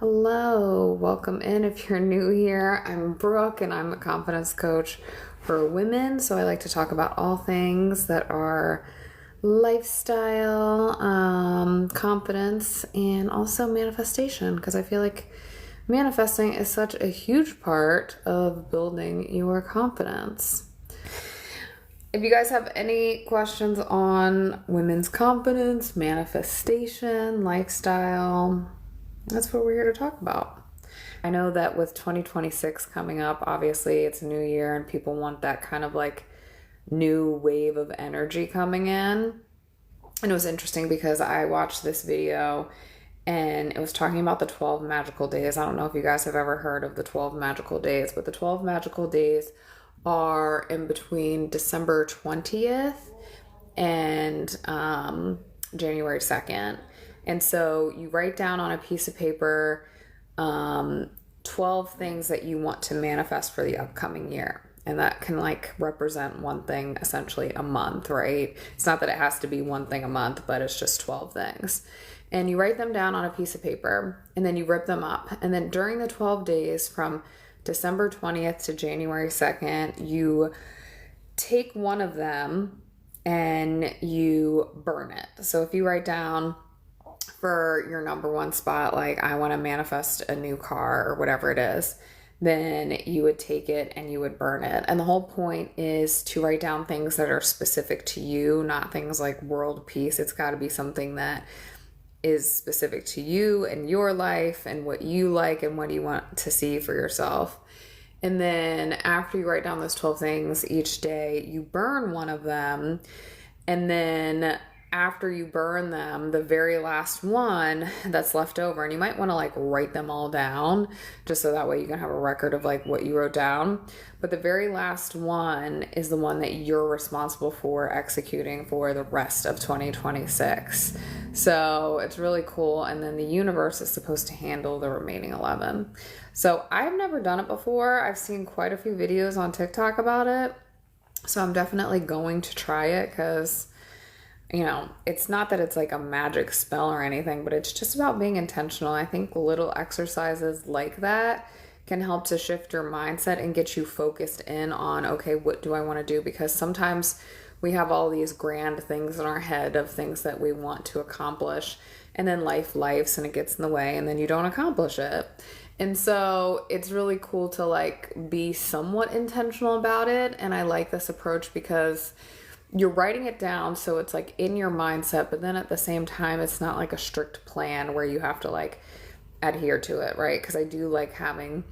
Hello, welcome in. If you're new here, I'm Brooke and I'm a confidence coach for women. So I like to talk about all things that are lifestyle, confidence, and also manifestation because I feel like manifesting is such a huge part of building your confidence. If you guys have any questions on women's confidence, manifestation, lifestyle, that's what we're here to talk about. I know that with 2026 coming up, obviously it's a new year and people want that kind of like new wave of energy coming in. And it was interesting because I watched this video and it was talking about the 12 magical days. I don't know if you guys have ever heard of the 12 magical days, but the 12 magical days are in between December 20th and January 2nd. And so you write down on a piece of paper 12 things that you want to manifest for the upcoming year. And that can like represent one thing essentially a month, right? It's not that it has to be one thing a month, but it's just 12 things. And you write them down on a piece of paper and then you rip them up. And then during the 12 days from December 20th to January 2nd, you take one of them and you burn it. So if you write down for your number one spot, like I want to manifest a new car or whatever it is, then you would take it and you would burn it. And the whole point is to write down things that are specific to you, not things like world peace. It's got to be something that is specific to you and your life and what you like and what you want to see for yourself. And then after you write down those 12 things each day, you burn one of them. And then after you burn them, the very last one that's left over, and you might want to like write them all down just so that way you can have a record of like what you wrote down. But the very last one is the one that you're responsible for executing for the rest of 2026. So it's really cool. And then the universe is supposed to handle the remaining 11. So I've never done it before. I've seen quite a few videos on TikTok about it. So I'm definitely going to try it because it's not that it's like a magic spell or anything, but it's just about being intentional. I think little exercises like that can help to shift your mindset and get you focused in on, okay, what do I want to do? Because sometimes we have all these grand things in our head of things that we want to accomplish, and then life and it gets in the way, and then you don't accomplish it. And so it's really cool to like be somewhat intentional about it. And I like this approach because you're writing it down so it's like in your mindset, but then at the same time it's not like a strict plan where you have to like adhere to it, right? Because I do like having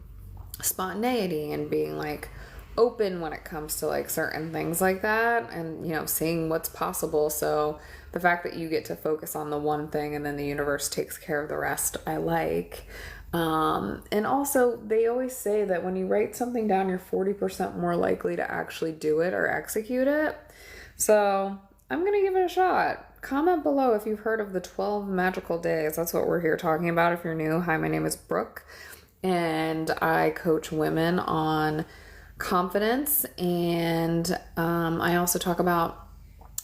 spontaneity and being like open when it comes to like certain things like that, and seeing what's possible. So the fact that you get to focus on the one thing and then the universe takes care of the rest, I like. And also they always say that when you write something down, you're 40% more likely to actually do it or execute it. So I'm going to give it a shot. Comment below if you've heard of the 12 magical days. That's what we're here talking about. If you're new, hi, my name is Brooke, and I coach women on confidence. And I also talk about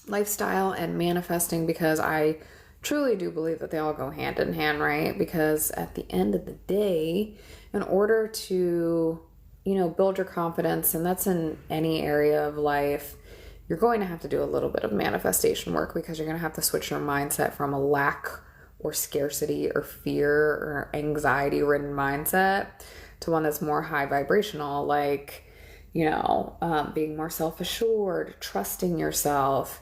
lifestyle and manifesting because I truly do believe that they all go hand in hand, right? Because at the end of the day, in order to, build your confidence, and that's in any area of life, you're going to have to do a little bit of manifestation work because you're going to have to switch your mindset from a lack or scarcity or fear or anxiety ridden mindset to one that's more high vibrational, like, being more self-assured, trusting yourself,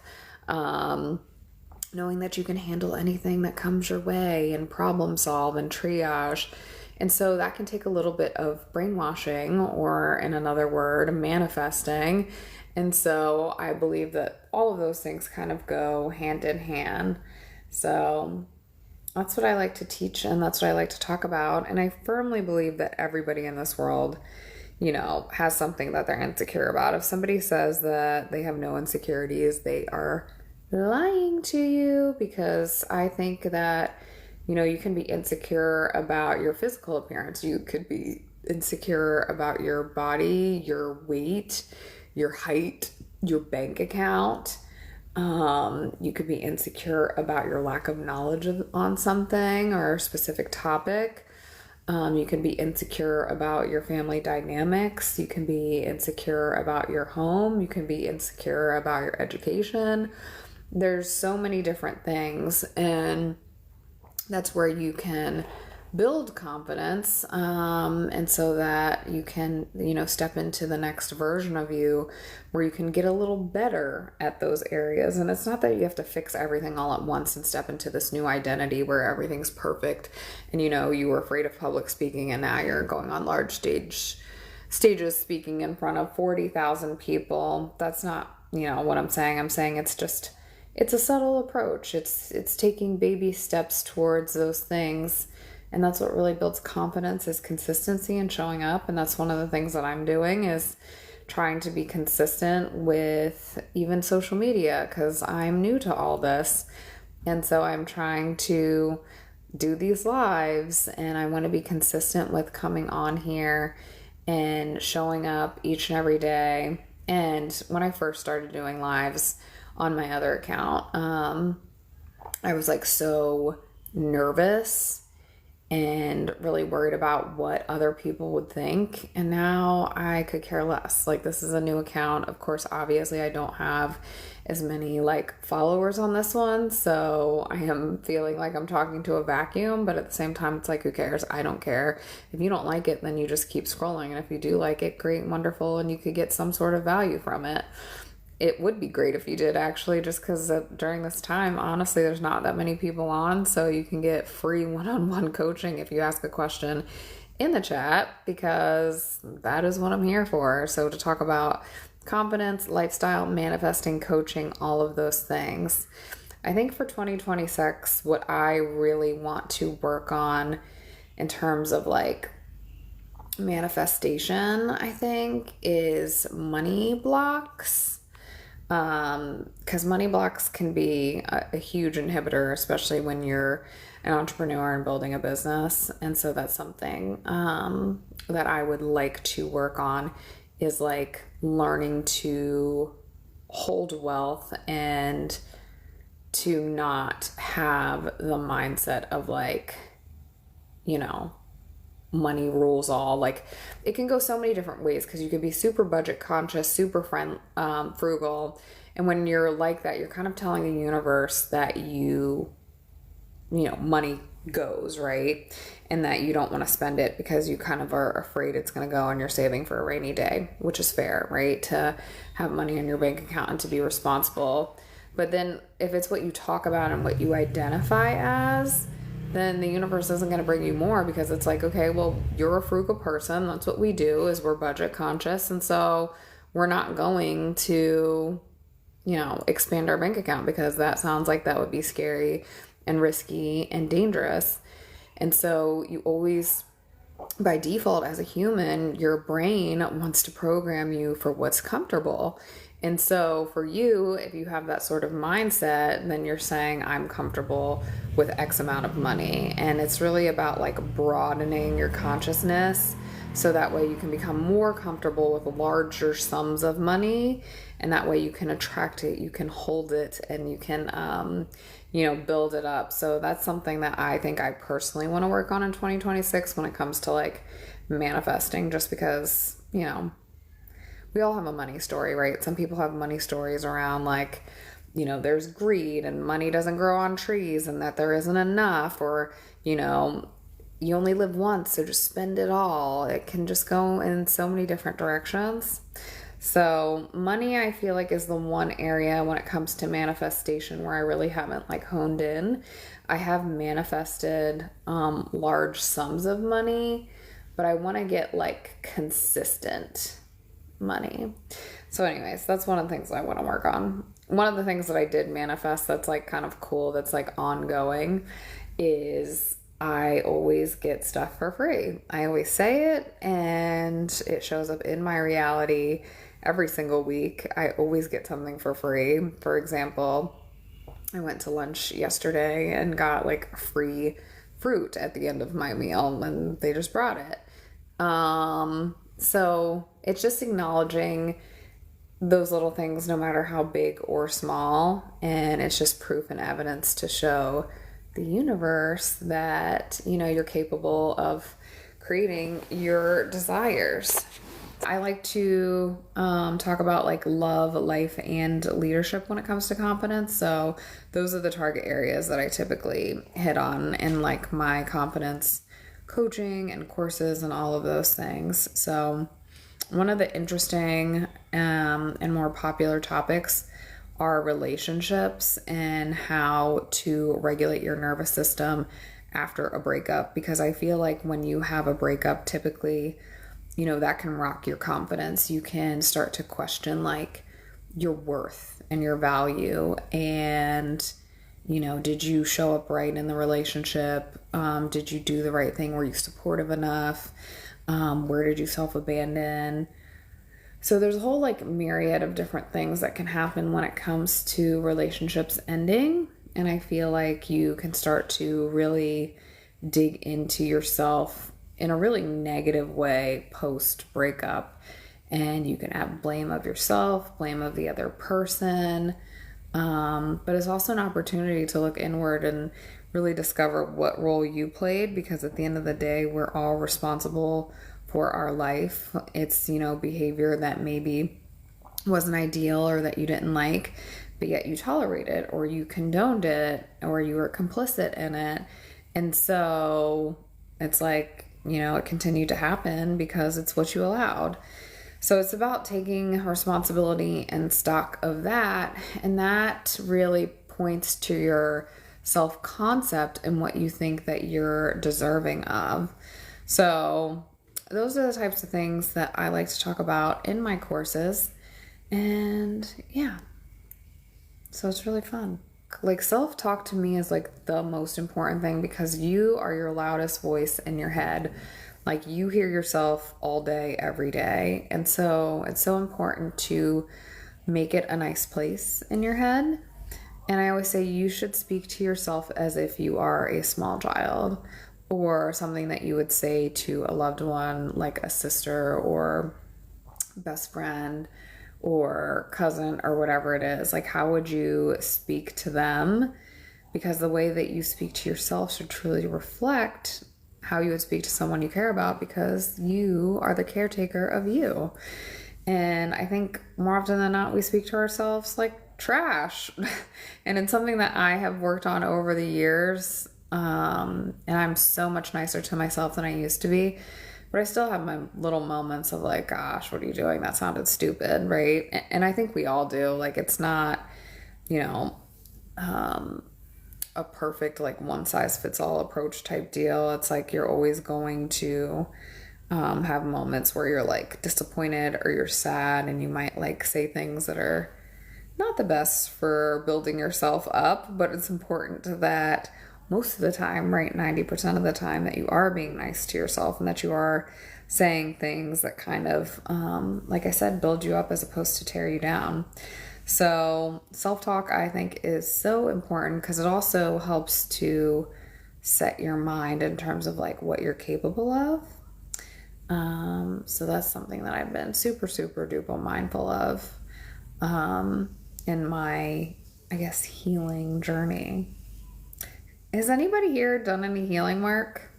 knowing that you can handle anything that comes your way and problem solve and triage. And so that can take a little bit of brainwashing, or in another word, manifesting. And so I believe that all of those things kind of go hand in hand. So that's what I like to teach, and that's what I like to talk about. And I firmly believe that everybody in this world, has something that they're insecure about. If somebody says that they have no insecurities, they are lying to you, because I think that, you can be insecure about your physical appearance. You could be insecure about your body, your weight, your height, your bank account. You could be insecure about your lack of knowledge on something or a specific topic. You can be insecure about your family dynamics. You can be insecure about your home. You can be insecure about your education. There's so many different things, and that's where you can build confidence, and so that you can, step into the next version of you where you can get a little better at those areas. And it's not that you have to fix everything all at once and step into this new identity where everything's perfect and you were afraid of public speaking and now you're going on large stages speaking in front of 40,000 people. That's not what I'm saying. I'm saying it's a subtle approach. It's taking baby steps towards those things. And that's what really builds confidence, is consistency and showing up. And that's one of the things that I'm doing, is trying to be consistent with even social media, because I'm new to all this. And so I'm trying to do these lives, and I want to be consistent with coming on here and showing up each and every day. And when I first started doing lives on my other account, I was like so nervous and really worried about what other people would think. And now I could care less. Like, this is a new account. Of course, obviously I don't have as many followers on this one. So I am feeling like I'm talking to a vacuum, but at the same time, it's like, who cares? I don't care. If you don't like it, then you just keep scrolling. And if you do like it, great and wonderful. And you could get some sort of value from it. It would be great if you did, actually, just because during this time, honestly, there's not that many people on, so you can get free one-on-one coaching if you ask a question in the chat, because that is what I'm here for. So to talk about confidence, lifestyle, manifesting, coaching, all of those things. I think for 2026, what I really want to work on in terms of manifestation, I think, is money blocks. Because money blocks can be a huge inhibitor, especially when you're an entrepreneur and building a business. And so that's something that I would like to work on, is learning to hold wealth and to not have the mindset of money rules all. It can go so many different ways, because you could be super budget conscious, super frugal, and when you're like that, you're kind of telling the universe that money goes, right? And that you don't want to spend it because you kind of are afraid it's going to go, and you're saving for a rainy day, which is fair, right? To have money in your bank account and to be responsible. But then if it's what you talk about and what you identify as, then the universe isn't going to bring you more, because it's like, okay, well, you're a frugal person. That's what we do, is we're budget conscious. And so we're not going to, expand our bank account, because that sounds like that would be scary and risky and dangerous. And so you always, by default, as a human, your brain wants to program you for what's comfortable. And so for you, if you have that sort of mindset, then you're saying, I'm comfortable with X amount of money. And it's really about broadening your consciousness, so that way you can become more comfortable with larger sums of money. And that way you can attract it, you can hold it, and you can, build it up. So that's something that I think I personally want to work on in 2026 when it comes to manifesting, just because, we all have a money story, right? Some people have money stories around there's greed and money doesn't grow on trees, and that there isn't enough, or, you only live once, so just spend it all. It can just go in so many different directions. So money, I feel is the one area when it comes to manifestation where I really haven't honed in. I have manifested large sums of money, but I want to get consistent money. So anyways, that's one of the things I want to work on. One of the things that I did manifest that's kind of cool, that's ongoing, is I always get stuff for free. I always say it, and it shows up in my reality every single week. I always get something for free. For example, I went to lunch yesterday and got free fruit at the end of my meal, and they just brought it. So it's just acknowledging those little things, no matter how big or small. And it's just proof and evidence to show the universe that, you're capable of creating your desires. I like to talk about like love, life, and leadership when it comes to confidence. So those are the target areas that I typically hit on in like my confidence coaching and courses and all of those things. So one of the interesting and more popular topics are relationships and how to regulate your nervous system after a breakup, because I feel like when you have a breakup, typically, you know, that can rock your confidence. You can start to question like your worth and your value, and you know, did you show up right in the relationship? Did you do the right thing? Were you supportive enough? Where did you self-abandon? So there's a whole like myriad of different things that can happen when it comes to relationships ending. And I feel like you can start to really dig into yourself in a really negative way post breakup. And you can have blame of yourself, blame of the other person. But it's also an opportunity to look inward and really discover what role you played, because at the end of the day, we're all responsible for our life. It's, you know, behavior that maybe wasn't ideal or that you didn't like, but yet you tolerated or you condoned it or you were complicit in it. And so it's like, you know, it continued to happen because it's what you allowed. So it's about taking responsibility and stock of that. And that really points to your self-concept and what you think that you're deserving of. So those are the types of things that I like to talk about in my courses. And yeah, so it's really fun. Like self-talk to me is like the most important thing, because you are your loudest voice in your head. Like you hear yourself all day, every day. And so it's so important to make it a nice place in your head. And I always say you should speak to yourself as if you are a small child, or something that you would say to a loved one, like a sister or best friend or cousin or whatever it is. Like, how would you speak to them? Because the way that you speak to yourself should truly reflect how you would speak to someone you care about, because you are the caretaker of you. And I think more often than not, we speak to ourselves like trash. And it's something that I have worked on over the years. And I'm so much nicer to myself than I used to be. But I still have my little moments of like, gosh, what are you doing? That sounded stupid, right? And I think we all do. Like, it's not, you know, a perfect, like, one-size-fits-all approach type deal. It's like you're always going to have moments where you're, like, disappointed or you're sad, and you might, like, say things that are not the best for building yourself up. But it's important that most of the time, right, 90% of the time, that you are being nice to yourself and that you are saying things that kind of, like I said, build you up as opposed to tear you down. So self-talk, I think, is so important because it also helps to set your mind in terms of like what you're capable of. So that's something that I've been super, super duper mindful of in my, I guess, healing journey. Has anybody here done any healing work?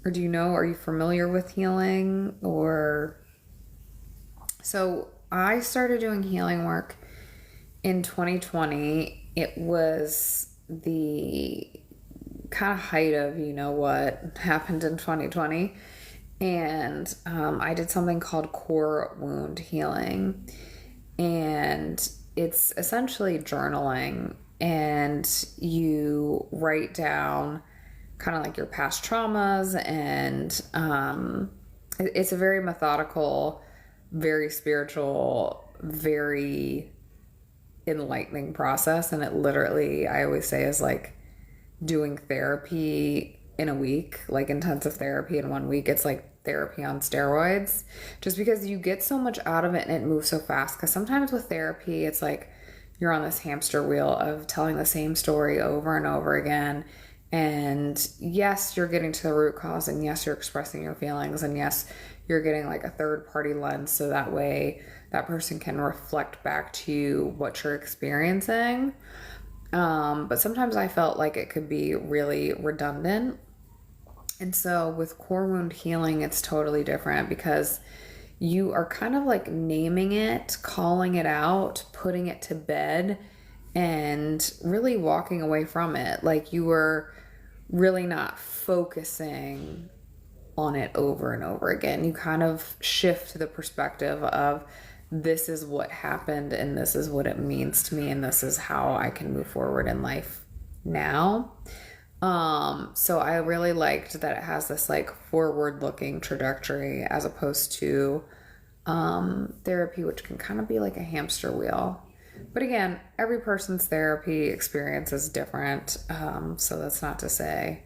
Or do you know, are you familiar with healing? Or so I started doing healing work in 2020. It was the kind of height of, you know, what happened in 2020. And I did something called core wound healing. And it's essentially journaling. And you write down kind of like your past traumas. And it's a very methodical, very spiritual, very enlightening process. And it literally, I always say, is like doing therapy in a week, like intensive therapy in 1 week. It's like therapy on steroids, just because you get so much out of it and it moves so fast. Because sometimes with therapy, it's like you're on this hamster wheel of telling the same story over and over again. And yes, you're getting to the root cause, and yes, you're expressing your feelings, and yes, you're getting like a third party lens, so that way that person can reflect back to you what you're experiencing. But sometimes I felt like it could be really redundant. And so with core wound healing, it's totally different because you are kind of like naming it, calling it out, putting it to bed, and really walking away from it. Like you were really not focusing on it over and over again. You kind of shift the perspective of this is what happened and this is what it means to me and this is how I can move forward in life now. So I really liked that it has this like forward looking trajectory as opposed to therapy, which can kind of be like a hamster wheel. But again, every person's therapy experience is different. So that's not to say,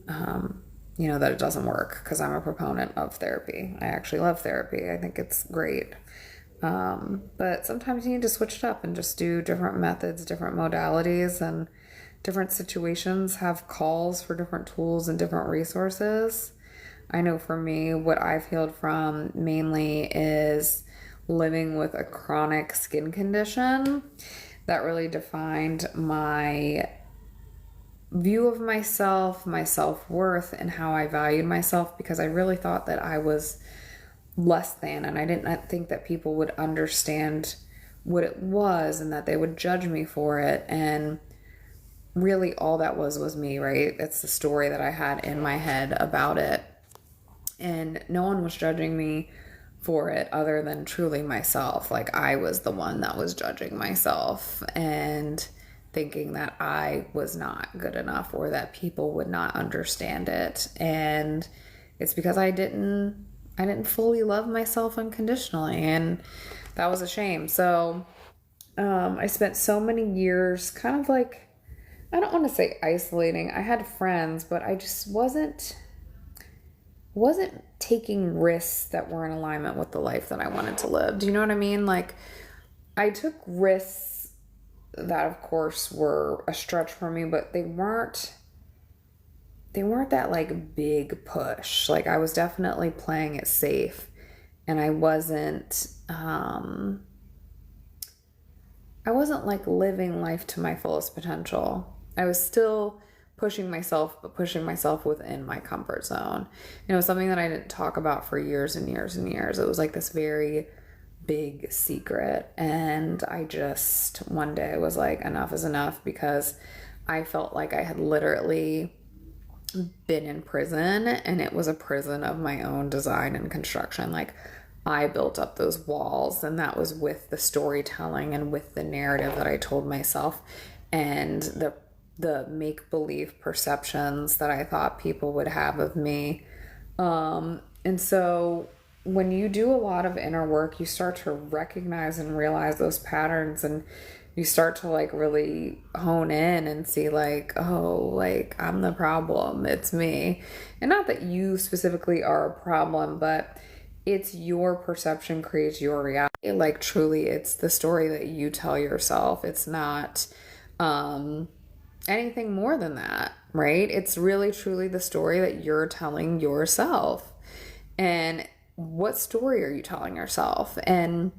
that it doesn't work, because I'm a proponent of therapy. I actually love therapy. I think it's great. But sometimes you need to switch it up and just do different methods, different modalities, and different situations have calls for different tools and different resources. I know for me, what I've healed from mainly is living with a chronic skin condition that really defined my view of myself, my self-worth, and how I valued myself, because I really thought that I was less than, and I didn't think that people would understand what it was and that they would judge me for it. And really all that was me, right? It's the story that I had in my head about it. And no one was judging me for it other than truly myself. Like I was the one that was judging myself and thinking that I was not good enough or that people would not understand it. And it's because I didn't fully love myself unconditionally, and that was a shame. So I spent so many years kind of like, I don't want to say isolating. I had friends, but I just wasn't taking risks that were in alignment with the life that I wanted to live. Do you know what I mean? Like I took risks that of course were a stretch for me, but they weren't that like big push. Like I was definitely playing it safe, and I wasn't like living life to my fullest potential. I was still pushing myself, but pushing myself within my comfort zone. It was something that I didn't talk about for years and years and years. It was like this very big secret. And I just one day was like, enough is enough, because I felt like I had literally been in prison, and it was a prison of my own design and construction. Like I built up those walls, and that was with the storytelling and with the narrative that I told myself and the make-believe perceptions that I thought people would have of me. And so when you do a lot of inner work, you start to recognize and realize those patterns, and you start to like really hone in and see like, oh, like I'm the problem. It's me. And not that you specifically are a problem, but it's your perception creates your reality. Like truly, it's the story that you tell yourself. It's not anything more than that, right? It's really truly the story that you're telling yourself. And what story are you telling yourself? And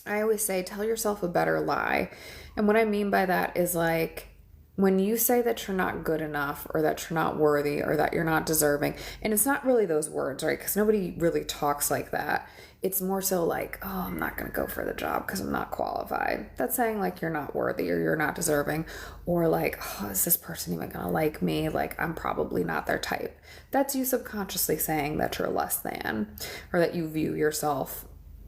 I always say, tell yourself a better lie. And what I mean by that is like, when you say that you're not good enough, or that you're not worthy, or that you're not deserving, and it's not really those words, right? Because nobody really talks like that. It's more so like, oh, I'm not going to go for the job because I'm not qualified. That's saying like you're not worthy or you're not deserving, or like, oh, is this person even going to like me? Like I'm probably not their type. That's you subconsciously saying that you're less than, or that you view yourself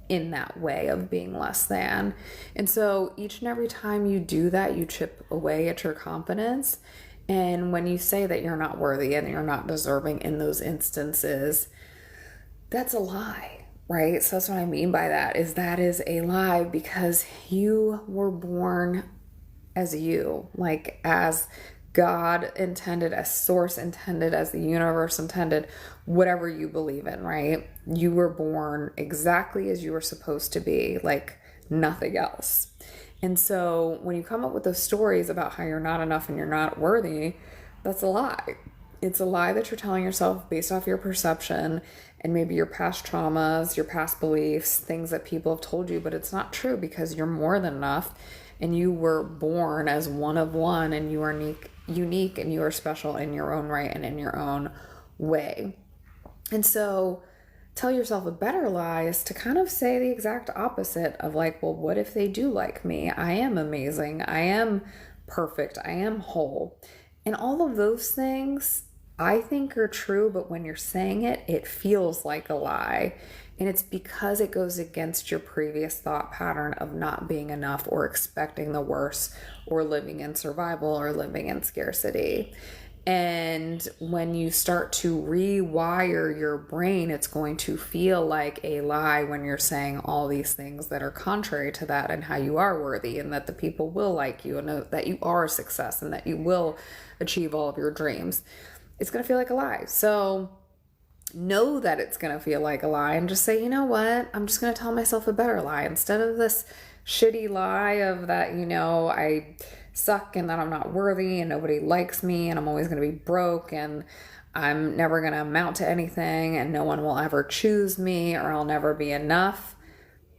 in that way of being less than. And so each and every time you do that, you chip away at your confidence. And when you say that you're not worthy and you're not deserving in those instances, that's a lie, right? So that's what I mean by that is a lie, because you were born as you, like as God intended, as source intended, as the universe intended, whatever you believe in, right? You were born exactly as you were supposed to be, like nothing else. And so when you come up with those stories about how you're not enough and you're not worthy, that's a lie. It's a lie that you're telling yourself based off your perception and maybe your past traumas, your past beliefs, things that people have told you, but it's not true, because you're more than enough, and you were born as one of one, and you are unique, and you are special in your own right and in your own way. And so tell yourself a better lie is to kind of say the exact opposite of like, well, what if they do like me? I am amazing. I am perfect. I am whole. And all of those things I think are true, but when you're saying it, it feels like a lie. And it's because it goes against your previous thought pattern of not being enough or expecting the worst or living in survival or living in scarcity. And when you start to rewire your brain, it's going to feel like a lie when you're saying all these things that are contrary to that, and how you are worthy, and that the people will like you, and that you are a success, and that you will achieve all of your dreams. It's going to feel like a lie. So know that it's going to feel like a lie, and just say, you know what? I'm just going to tell myself a better lie. Instead of this shitty lie of that, I suck and that I'm not worthy and nobody likes me and I'm always going to be broke and I'm never going to amount to anything and no one will ever choose me or I'll never be enough.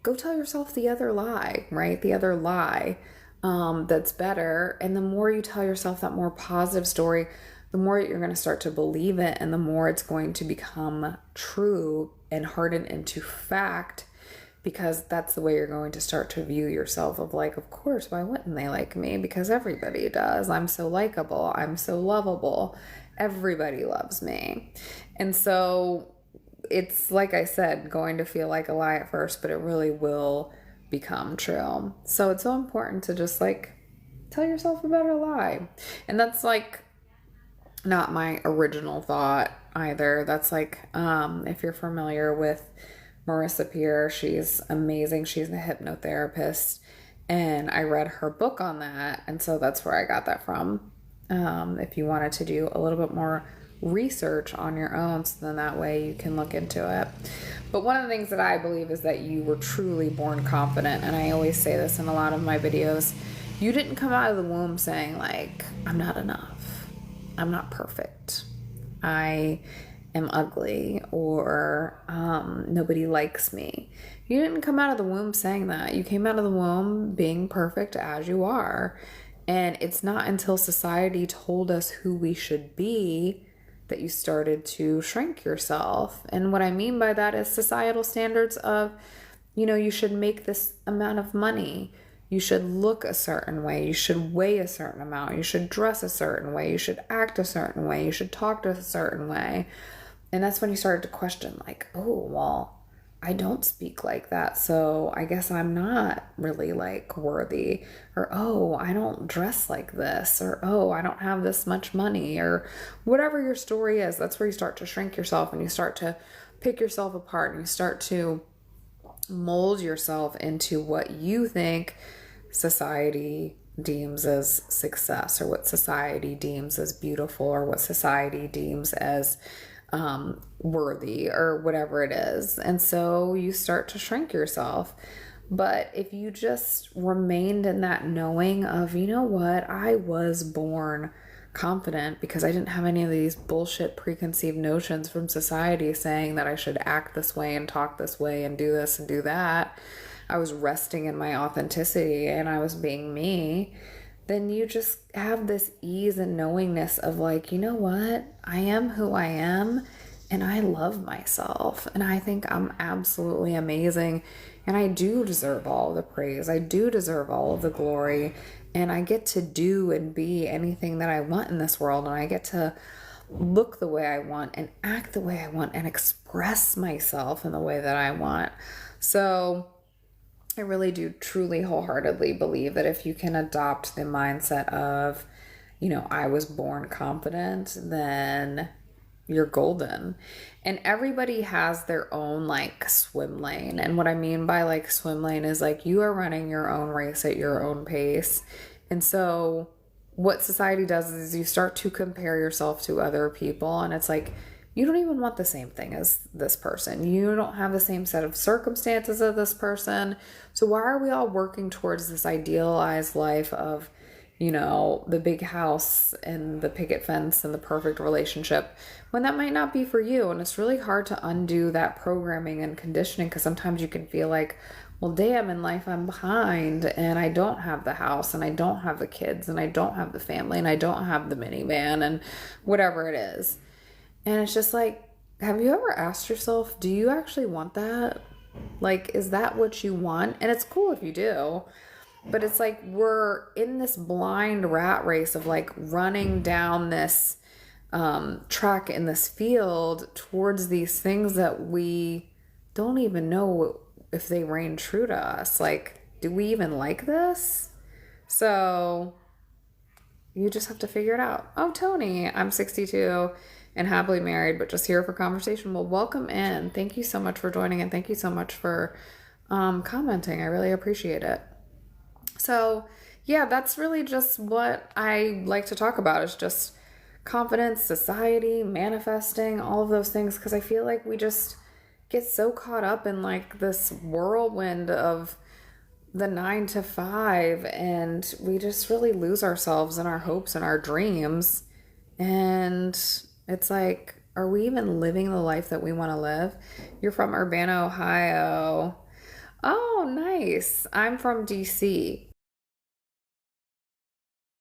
Go tell yourself the other lie, right? The other lie that's better. And the more you tell yourself that more positive story, the more you're going to start to believe it, and the more it's going to become true and harden into fact, because that's the way you're going to start to view yourself of like, of course, why wouldn't they like me? Because everybody does. I'm so likable. I'm so lovable. Everybody loves me. And so it's, like I said, going to feel like a lie at first, but it really will become true. So it's so important to just like tell yourself a better lie. And that's like not my original thought either. That's like, if you're familiar with Marissa Peer, she's amazing. She's a hypnotherapist, and I read her book on that, and so that's where I got that from. If you wanted to do a little bit more research on your own, so then that way you can look into it. But one of the things that I believe is that you were truly born confident, and I always say this in a lot of my videos. You didn't come out of the womb saying like, I'm not enough, I'm not perfect, I am ugly, or nobody likes me. You didn't come out of the womb saying that. You came out of the womb being perfect as you are. And it's not until society told us who we should be that you started to shrink yourself. And what I mean by that is societal standards of, you should make this amount of money. You should look a certain way. You should weigh a certain amount. You should dress a certain way. You should act a certain way. You should talk a certain way. And that's when you started to question like, oh, well, I don't speak like that, so I guess I'm not really like worthy. Or, oh, I don't dress like this. Or, oh, I don't have this much money. Or whatever your story is, that's where you start to shrink yourself and you start to pick yourself apart and you start to mold yourself into what you think society deems as success, or what society deems as beautiful, or what society deems as worthy, or whatever it is. And so you start to shrink yourself. But if you just remained in that knowing of, you know what, I was born confident because I didn't have any of these bullshit preconceived notions from society saying that I should act this way and talk this way and do this and do that. I was resting in my authenticity and I was being me. Then you just have this ease and knowingness of like, you know what? I am who I am and I love myself and I think I'm absolutely amazing and I do deserve all the praise. I do deserve all of the glory and I get to do and be anything that I want in this world, and I get to look the way I want and act the way I want and express myself in the way that I want. So I really do truly wholeheartedly believe that if you can adopt the mindset of, I was born confident, then you're golden. And everybody has their own like swim lane. And what I mean by like swim lane is like you are running your own race at your own pace. And so what society does is you start to compare yourself to other people, and it's like, you don't even want the same thing as this person. You don't have the same set of circumstances as this person. So why are we all working towards this idealized life of, the big house and the picket fence and the perfect relationship when that might not be for you? And it's really hard to undo that programming and conditioning, because sometimes you can feel like, well, damn, in life I'm behind and I don't have the house and I don't have the kids and I don't have the family and I don't have the minivan and whatever it is. And it's just like, have you ever asked yourself, do you actually want that? Like, is that what you want? And it's cool if you do. But it's like we're in this blind rat race of like running down this track in this field towards these things that we don't even know if they reign true to us. Like, do we even like this? So you just have to figure it out. Oh, Tony, I'm 62 and happily married, but just here for conversation. Well, welcome in. Thank you so much for joining, and thank you so much for commenting. I really appreciate it. So, yeah, that's really just what I like to talk about, is just confidence, society, manifesting, all of those things, because I feel like we just get so caught up in like this whirlwind of the 9 to 5, and we just really lose ourselves in our hopes and our dreams. And it's like, are we even living the life that we want to live? You're from Urbana, Ohio. Oh, nice. I'm from DC.